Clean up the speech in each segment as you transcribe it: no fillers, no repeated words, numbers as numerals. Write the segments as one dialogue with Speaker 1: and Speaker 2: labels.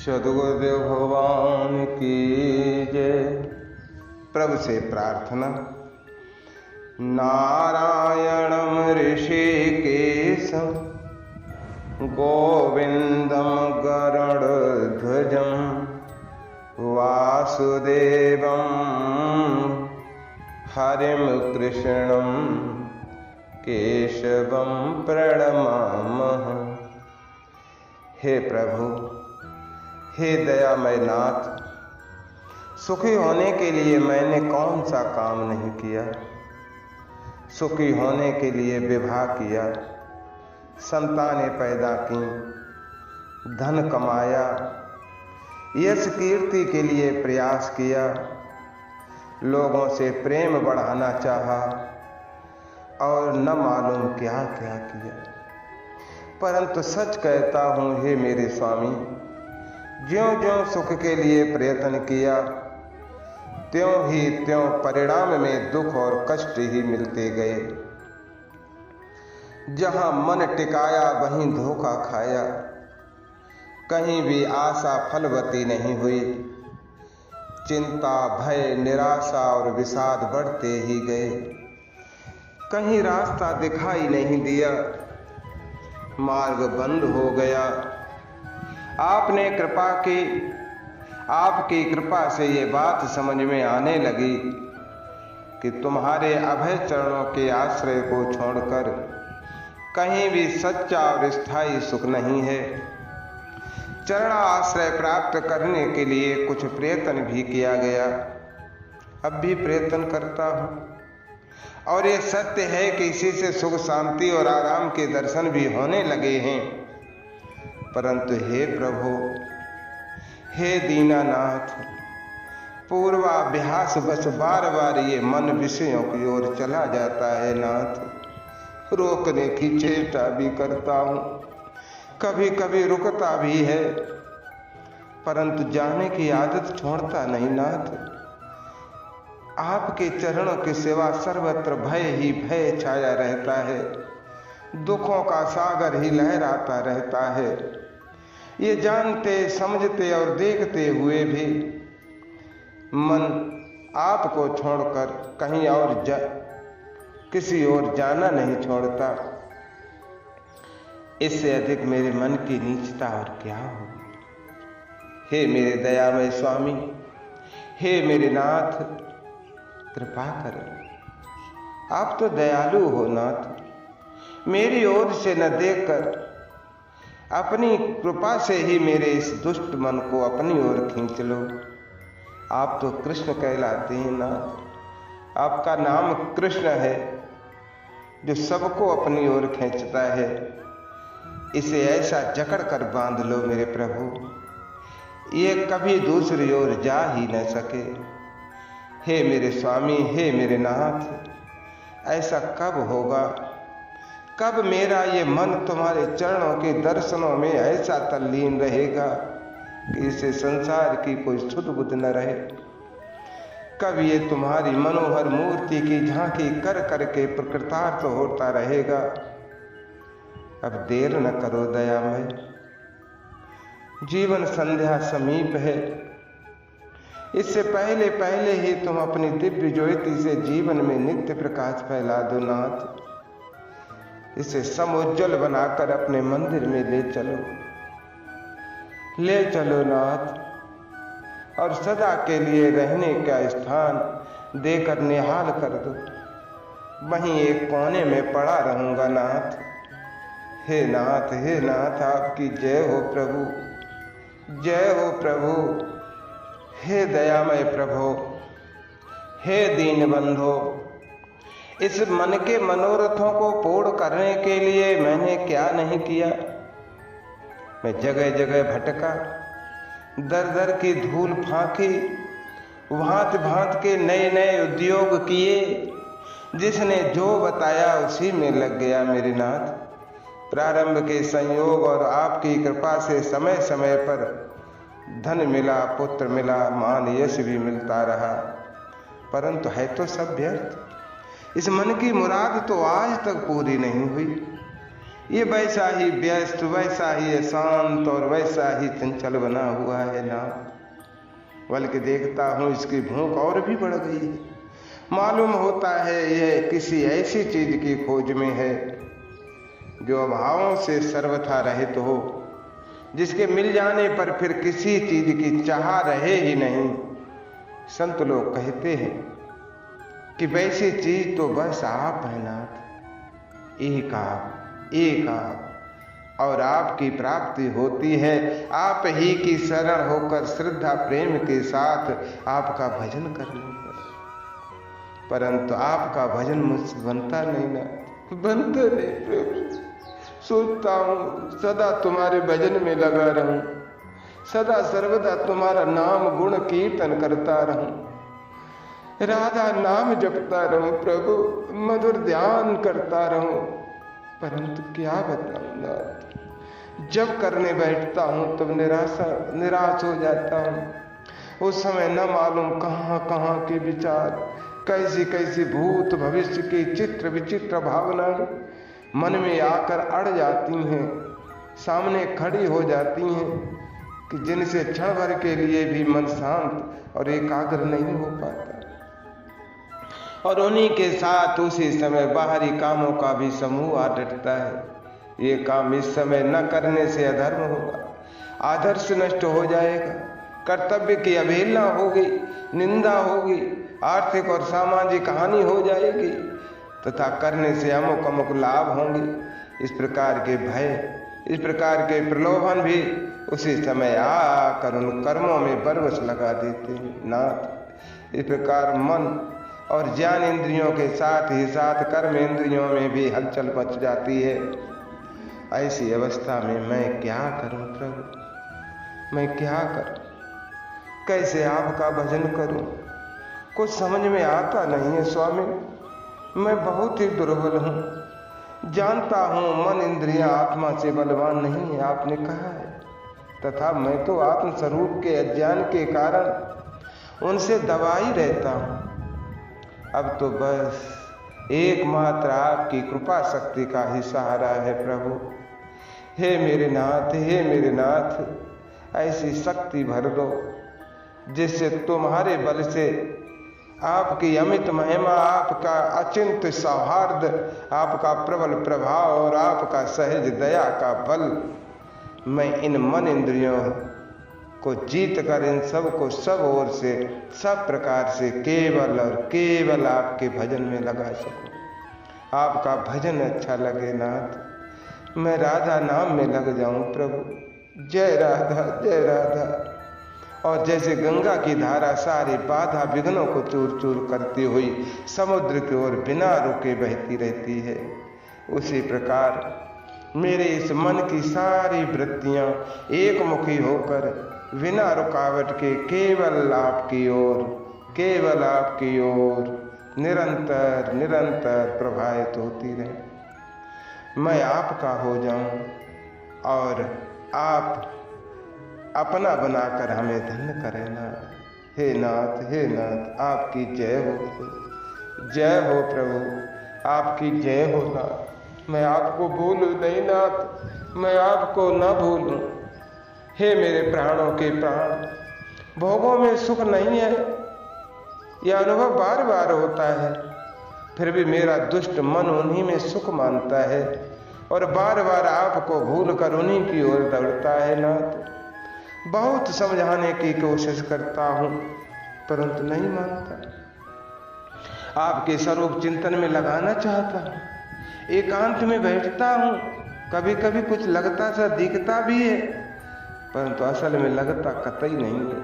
Speaker 1: सद्गुरुदेव भगवान की जय। प्रभु से प्रार्थना। नारायणम ऋषिकेशम गोविंदम गरुड़ध्वजम वासुदेवम हरिम कृष्णम केशवम प्रणमामः। हे प्रभु, हे दयामय नाथ, सुखी होने के लिए मैंने कौन सा काम नहीं किया। सुखी होने के लिए विवाह किया, संतानें पैदा की, धन कमाया, यश कीर्ति के लिए प्रयास किया, लोगों से प्रेम बढ़ाना चाहा और न मालूम क्या क्या किया। परंतु सच कहता हूँ, हे मेरे स्वामी, ज्यों-ज्यों सुख के लिए प्रयत्न किया, त्यों ही त्यों परिणाम में दुख और कष्ट ही मिलते गए। जहां मन टिकाया वहीं धोखा खाया, कहीं भी आशा फलवती नहीं हुई। चिंता, भय, निराशा और विषाद बढ़ते ही गए। कहीं रास्ता दिखाई नहीं दिया, मार्ग बंद हो गया। आपने कृपा की, आपकी कृपा से ये बात समझ में आने लगी कि तुम्हारे अभय चरणों के आश्रय को छोड़कर कहीं भी सच्चा और स्थायी सुख नहीं है। चरण आश्रय प्राप्त करने के लिए कुछ प्रयत्न भी किया गया, अब भी प्रयत्न करता हूँ। और ये सत्य है कि इसी से सुख, शांति और आराम के दर्शन भी होने लगे हैं। परंतु हे प्रभु, हे दीनानाथ, पूर्वाभ्यास बस बार बार ये मन विषयों की ओर चला जाता है। नाथ, रोकने की चेष्टा भी करता हूँ, कभी कभी रुकता भी है, परंतु जाने की आदत छोड़ता नहीं। नाथ, आपके चरणों की सेवा सर्वत्र भय ही भय छाया रहता है, दुखों का सागर ही लहराता रहता है। ये जानते, समझते और देखते हुए भी मन आपको छोड़कर कहीं और किसी और जाना नहीं छोड़ता। इससे अधिक मेरे मन की नीचता और क्या हो। हे मेरे दयामय स्वामी, हे मेरे नाथ, कृपा करो। आप तो दयालु हो नाथ, मेरी ओर से न देखकर अपनी कृपा से ही मेरे इस दुष्ट मन को अपनी ओर खींच लो। आप तो कृष्ण कहलाते हैं नाथ, आपका नाम कृष्ण है जो सबको अपनी ओर खींचता है। इसे ऐसा जकड़ कर बांध लो मेरे प्रभु, ये कभी दूसरी ओर जा ही न सके। हे मेरे स्वामी, हे मेरे नाथ, ऐसा कब होगा? कब मेरा ये मन तुम्हारे चरणों के दर्शनों में ऐसा तल्लीन रहेगा कि इसे संसार की कोई सुध बुध न रहे? कब ये तुम्हारी मनोहर मूर्ति की झांकी कर करके प्रकृतार्थ होता रहेगा? अब देर न करो दयामय, जीवन संध्या समीप है। इससे पहले पहले ही तुम अपनी दिव्य ज्योति से जीवन में नित्य प्रकाश फैला दो नाथ। इसे समुज्जवल बनाकर अपने मंदिर में ले चलो नाथ, और सदा के लिए रहने का स्थान देकर निहाल कर दो। वहीं एक कोने में पड़ा रहूंगा नाथ। हे नाथ, हे नाथ, आपकी जय हो प्रभु, जय हो प्रभु। हे दयामय प्रभु, हे दीनबंधो, इस मन के मनोरथों को पूर्ण करने के लिए मैंने क्या नहीं किया। मैं जगह जगह भटका, दर दर की धूल फांकी, भांत भांत के नए नए उद्योग किए, जिसने जो बताया उसी में लग गया मेरे नाथ। प्रारंभ के संयोग और आपकी कृपा से समय समय पर धन मिला, पुत्र मिला, मान यश भी मिलता रहा, परंतु है तो सब व्यर्थ। इस मन की मुराद तो आज तक पूरी नहीं हुई। ये वैसा ही व्यस्त, वैसा ही अशांत और वैसा ही चंचल बना हुआ है ना। बल्कि देखता हूँ इसकी भूख और भी बढ़ गई है। मालूम होता है यह किसी ऐसी चीज की खोज में है जो अभावों से सर्वथा रहित हो, जिसके मिल जाने पर फिर किसी चीज की चाह रहे ही नहीं। संत लोग कहते हैं कि वैसी चीज तो बस आप है नाथ, एक आप, और आपकी प्राप्ति होती है आप ही की शरण होकर श्रद्धा प्रेम के साथ आपका भजन करने पर। परंतु आपका भजन मुझसे बनता नहीं ना, बनता नहीं प्रभु। सोचता हूँ सदा तुम्हारे भजन में लगा रहूं, सदा सर्वदा तुम्हारा नाम गुण कीर्तन करता रहूं, राधा नाम जपता रहूं प्रभु, मधुर ध्यान करता रहूं। परंतु क्या बताऊं नाथ, जब करने बैठता हूं तब निराश हो जाता हूं। उस समय न मालूम कहां कहां के विचार, कैसी कैसी भूत भविष्य की चित्र विचित्र भावनाएं मन में आकर अड़ जाती हैं, सामने खड़ी हो जाती हैं कि जिनसे क्षण भर के लिए भी मन शांत और एकाग्र नहीं हो पाता। और उन्हीं के साथ उसी समय बाहरी कामों का भी समूह आ डटता है। ये काम इस समय न करने से अधर्म होगा, आदर्श नष्ट हो जाएगा, कर्तव्य की अवहेलना होगी, निंदा होगी, आर्थिक और सामाजिक हानि हो जाएगी, तथा करने से अमुक अमुक लाभ होंगे। इस प्रकार के भय, इस प्रकार के प्रलोभन भी उसी समय आकर उन कर्मों में बरबस लगा देते हैं नाथ। इस प्रकार मन और ज्ञान इंद्रियों के साथ ही साथ कर्म इंद्रियों में भी हलचल मच जाती है। ऐसी अवस्था में मैं क्या करूं प्रभु, मैं क्या करूं, कैसे आपका भजन करूं, कुछ समझ में आता नहीं है स्वामी। मैं बहुत ही दुर्बल हूं, जानता हूं मन इंद्रियां आत्मा से बलवान नहीं है, आपने कहा है, तथा मैं तो आत्म स्वरूप के अज्ञान के कारण उनसे दबा ही रहता हूं। अब तो बस एकमात्र आपकी कृपा शक्ति का ही सहारा है प्रभु। हे मेरे नाथ, हे मेरे नाथ, ऐसी शक्ति भर दो जिससे तुम्हारे बल से आपकी अमित महिमा, आपका अचिंत सौहार्द, आपका प्रबल प्रभाव और आपका सहज दया का बल, मैं इन मन इंद्रियों को जीत कर इन सब को सब ओर से सब प्रकार से केवल और केवल आपके भजन में लगा सकूं। आपका भजन अच्छा लगे नाथ, मैं राधा नाम में लग जाऊं प्रभु। जय राधा, जय राधा। और जैसे गंगा की धारा सारे बाधा विघ्नों को चूर चूर करती हुई समुद्र की ओर बिना रुके बहती रहती है, उसी प्रकार मेरे इस मन की सारी वृत्तियां एकमुखी होकर बिना रुकावट के केवल आपकी ओर, केवल आपकी ओर निरंतर निरंतर प्रवाहित होती रहे। मैं आपका हो जाऊं और आप अपना बनाकर हमें धन्य करें नाथ। हे नाथ, हे नाथ, आपकी जय हो, जय हो प्रभु, आपकी जय हो नाथ। मैं आपको भूलूं नहीं नाथ, मैं आपको न भूलूं। हे मेरे प्राणों के प्राण, भोगों में सुख नहीं है, यह अनुभव बार बार होता है, फिर भी मेरा दुष्ट मन उन्हीं में सुख मानता है और बार बार आपको भूल कर उन्हीं की ओर दौड़ता है नाथ। बहुत समझाने की कोशिश करता हूं परंतु नहीं मानता। आपके स्वरूप चिंतन में लगाना चाहता हूं, एकांत में बैठता हूं, कभी कभी कुछ लगता सा दिखता भी है परंतु असल में लगता कतई नहीं है।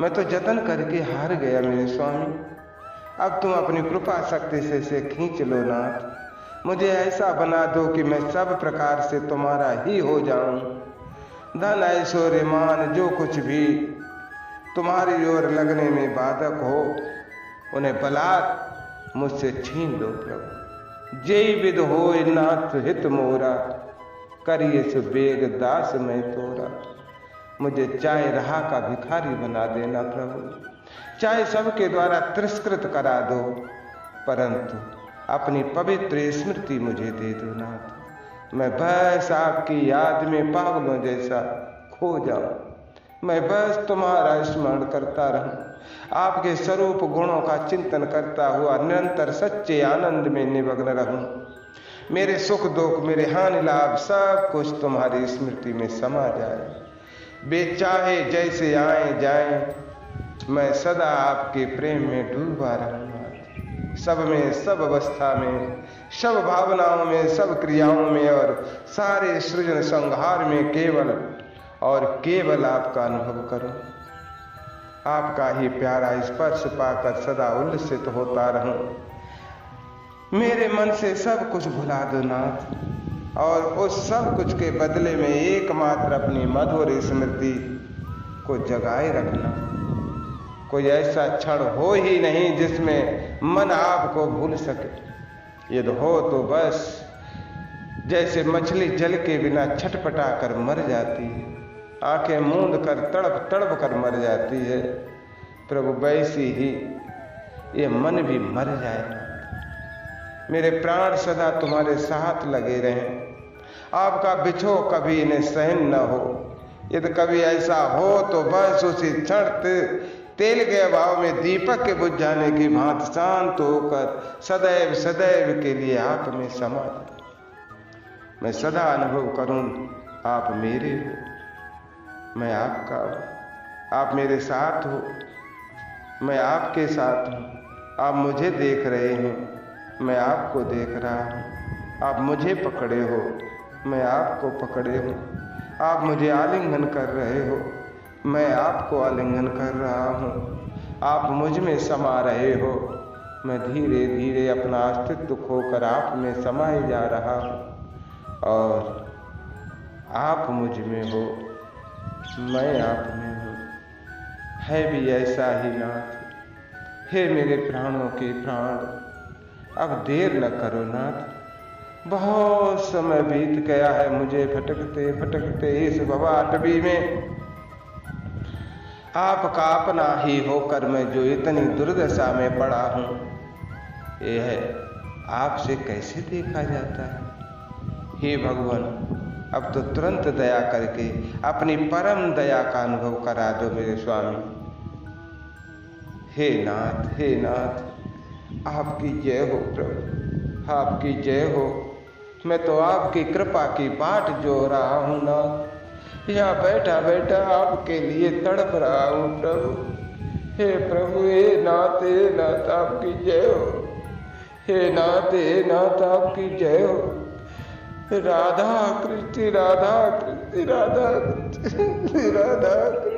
Speaker 1: मैं तो जतन करके हार गया मेरे स्वामी। अब तुम अपनी कृपा शक्ति से इसे खींच लो नाथ, मुझे ऐसा बना दो कि मैं सब प्रकार से तुम्हारा ही हो जाऊं। धन ऐश्वर्य मान जो कुछ भी तुम्हारी ओर लगने में बाधक हो, उन्हें बलात् मुझसे छीन लो प्रभु। जय विद होय नाथ हित मोरा, करिए सुबेग दास मैं तोरा। मुझे चाहे रहा का भिखारी बना देना प्रभु, चाहे सबके द्वारा तिरस्कृत करा दो, परंतु अपनी पवित्र स्मृति मुझे दे दो नाथ। मैं बस आपकी याद में पागलों जैसा खो जाऊं। मैं बस तुम्हारा स्मरण करता रहूं, आपके स्वरूप गुणों का चिंतन करता हुआ निरंतर सच्चे आनंद में निमग्न रहूं। मेरे सुख दुख, मेरे हानि लाभ सब कुछ तुम्हारी स्मृति में समा जाए। बेचाहे जैसे आए जाएं, मैं सदा आपके प्रेम में डूबा रहूंगा। सब में, सब अवस्था में, सब भावनाओं में, सब क्रियाओं में और सारे सृजन संहार में केवल और केवल आपका अनुभव करूं। आपका ही प्यारा स्पर्श पाकर सदा उल्लसित होता रहूं। मेरे मन से सब कुछ भुला दो नाथ, और उस सब कुछ के बदले में एकमात्र अपनी मधुर स्मृति को जगाए रखना। कोई ऐसा क्षण हो ही नहीं जिसमें मन आपको भूल सके। यदि हो तो बस जैसे मछली जल के बिना छटपटा कर मर जाती है, आंखें मूंद कर तड़प तड़प कर मर जाती है, प्रभु वैसी ही ये मन भी मर जाएगा। मेरे प्राण सदा तुम्हारे साथ लगे रहें। आपका बिछोह कभी इन्हें सहन न हो। यदि कभी ऐसा हो तो बस उसी क्षण तेल के अभाव में दीपक के बुझ जाने की भांति शांत होकर सदैव सदैव के लिए आप में समा जाए। मैं सदा अनुभव करूं आप मेरे हो, मैं आपका हूं। आप मेरे साथ हो, मैं आपके साथ हूं। आप मुझे देख रहे हैं, मैं आपको देख रहा हूं। आप मुझे पकड़े हो, मैं आपको पकड़े हूं। आप मुझे आलिंगन कर रहे हो, मैं आपको आलिंगन कर रहा हूं। आप मुझ में समा रहे हो, मैं धीरे धीरे अपना अस्तित्व खोकर आप में समाए जा रहा हूं। और आप मुझ में हो, मैं आप में हूँ। है भी ऐसा ही नाथ। हे मेरे प्राणों के प्राण, अब देर न करो नाथ। बहुत समय बीत गया है मुझे भटकते भटकते इस भवाटवी में। आपका अपना ही होकर मैं जो इतनी दुर्दशा में पड़ा हूँ, यह आपसे कैसे देखा जाता है। हे भगवान, अब तो तुरंत दया करके अपनी परम दया का अनुभव करा दो मेरे स्वामी। हे नाथ, हे नाथ, आपकी जय हो प्रभु, आपकी जय हो। मैं तो आपकी कृपा की बाट जो रहा हूँ नाथ। यहाँ बैठा बैठा आपके लिए तड़प रहा हूँ प्रभु। हे प्रभु, हे नाथ, आपकी जय हो। हे नाथ, आपकी जय हो। राधा कृष्ण, राधा कृष्ण, राधा कृष्ण, राधा कृष्ण।